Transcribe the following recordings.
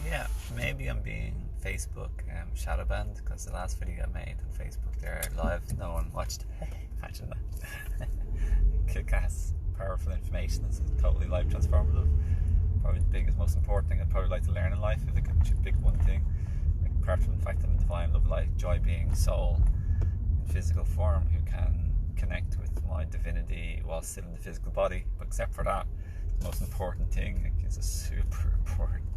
yeah, maybe I'm being Facebook shadow banned because the last video I made on Facebook there live, no one watched. Imagine that. Kick-ass, powerful information that's totally life transformative. Probably the biggest, most important thing I'd probably like to learn in life if I could pick one thing. Like, apart from the fact that I'm divine, love, life, joy, being, soul in physical form who can connect with my divinity while still in the physical body. But except for that, the most important thing is super important.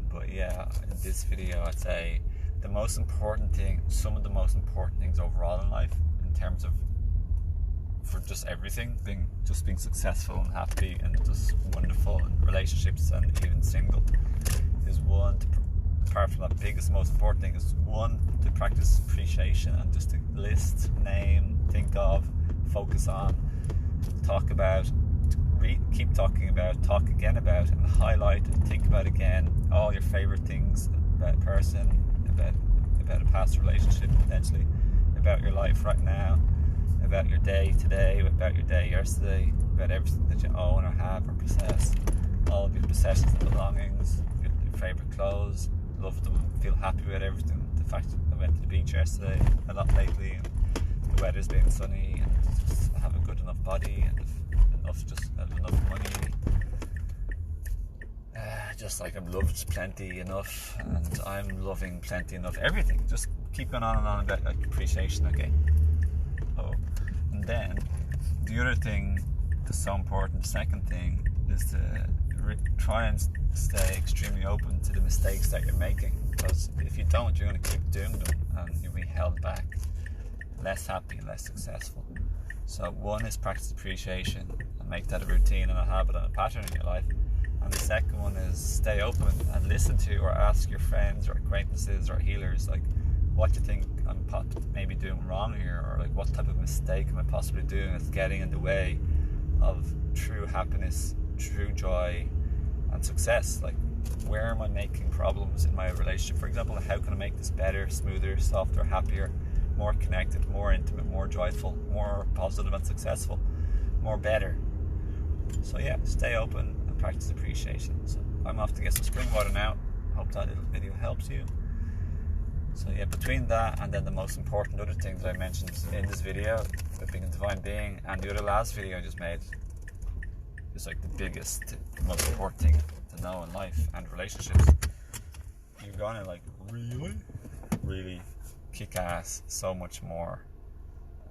But yeah, in this video I'd say the most important thing, some of the most important things overall in life, in terms of for just everything, being successful and happy and just wonderful in relationships and even single, is one, apart from that biggest, most important thing, is one, to practice appreciation and just to list, name, think of, focus on, talk about, keep talking about, talk again about, and highlight and think about again all your favorite things about a person, about a past relationship potentially, about your life right now, about your day today, about your day yesterday, about everything that you own or have or possess, all of your possessions and belongings, your favorite clothes, love them, feel happy with everything. The fact that I went to the beach yesterday a lot lately, and the weather's been sunny, and just have a good enough body, and enough money, just like I'm loved plenty enough, and I'm loving plenty enough, everything. Just keep going on and on about like appreciation, okay? And then the other thing that's so important, the second thing, is to try and stay extremely open to the mistakes that you're making, because if you don't, you're going to keep doing them and you'll be held back, less happy, less successful. So one is practice appreciation and make that a routine and a habit and a pattern in your life. And the second one is stay open and listen to or ask your friends or acquaintances or healers, like, what do you think I'm maybe doing wrong here, or like what type of mistake am I possibly doing that's getting in the way of true happiness, true joy and success. Like, where am I making problems in my relationship, for example? How can I make this better, smoother, softer, happier, more connected, more intimate, more joyful, more positive and successful, more better? So yeah, stay open and practice appreciation. So I'm off to get some spring water now. Hope that little video helps you. So yeah, between that and then the most important other thing that I mentioned in this video, about being a divine being, and the other last video I just made, is like the biggest, most important thing to know in life and relationships. You're gonna like really kick ass so much more,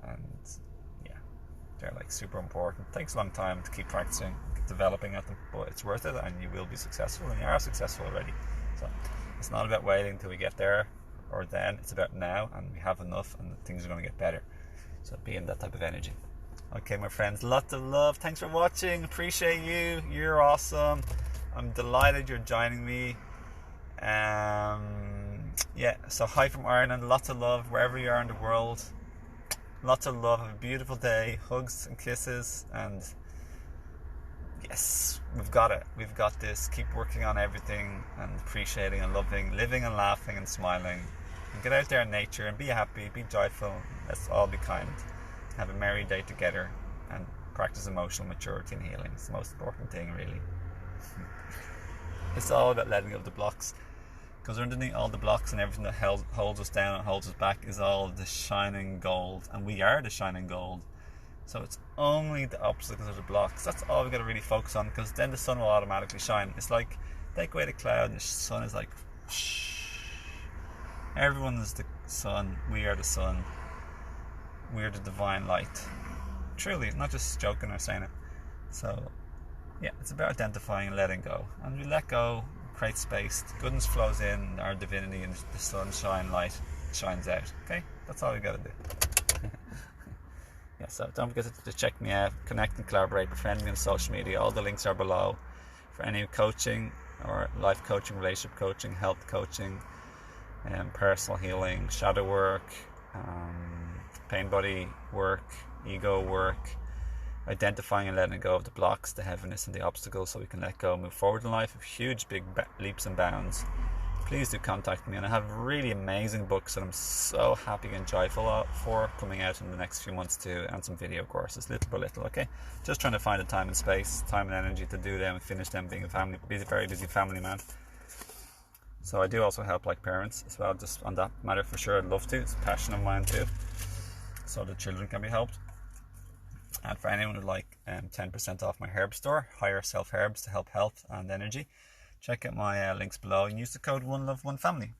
and yeah, they're like super important. It takes a long time to keep practicing, developing at them, but it's worth it, and you will be successful, and you are successful already. So it's not about waiting till we get there or then, it's about now, and we have enough, and things are going to get better. So be in that type of energy. Okay, my friends, lots of love. Thanks for watching. Appreciate you. You're awesome. I'm delighted you're joining me. Yeah, so hi from Ireland. Lots of love wherever you are in the world. Lots of love. Have a beautiful day. Hugs and kisses. And yes, we've got it. We've got this. Keep working on everything and appreciating and loving, living and laughing and smiling. And get out there in nature and be happy, be joyful. Let's all be kind. Have a merry day together and practice emotional maturity and healing. It's the most important thing, really. It's all about letting go of the blocks, because underneath all the blocks and everything that holds us down and holds us back is all the shining gold, and we are the shining gold. So it's only the obstacles or the blocks. That's all we've got to really focus on, because then the sun will automatically shine. It's like, take away the cloud and the sun is like, shh. Everyone is the sun. We are the sun. We are the divine light. Truly, not just joking or saying it. So yeah, it's about identifying and letting go. And we let go, create space. The goodness flows in, our divinity, and the sunshine light shines out. Okay? That's all we got to do. Yeah, so don't forget to check me out, connect and collaborate, befriend me on social media. All the links are below for any coaching or life coaching, relationship coaching, health coaching, personal healing, shadow work, pain body work, ego work, identifying and letting go of the blocks, the heaviness and the obstacles, so we can let go and move forward in life with huge big leaps and bounds. please do contact me. And I have really amazing books that I'm so happy and joyful for coming out in the next few months too, and some video courses, little by little. Okay, just trying to find the time and space, time and energy to do them and finish them, being a very busy family man. So I do also help like parents as well, just on that matter for sure. I'd love to. It's a passion of mine too, so the children can be helped. And for anyone who'd like 10% off my herb store, Higher Self Herbs to help health and energy, check out my links below and use the code OneLoveOneFamily. A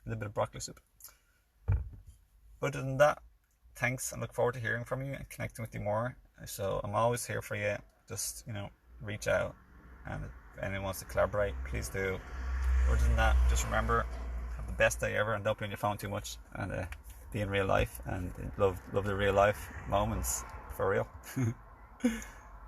little bit of broccoli soup. But other than that, thanks, and look forward to hearing from you and connecting with you more. So I'm always here for you. Just, reach out, and if anyone wants to collaborate, please do. Other than that, just remember, have the best day ever, and don't be on your phone too much, and be in real life, and love the real life moments for real.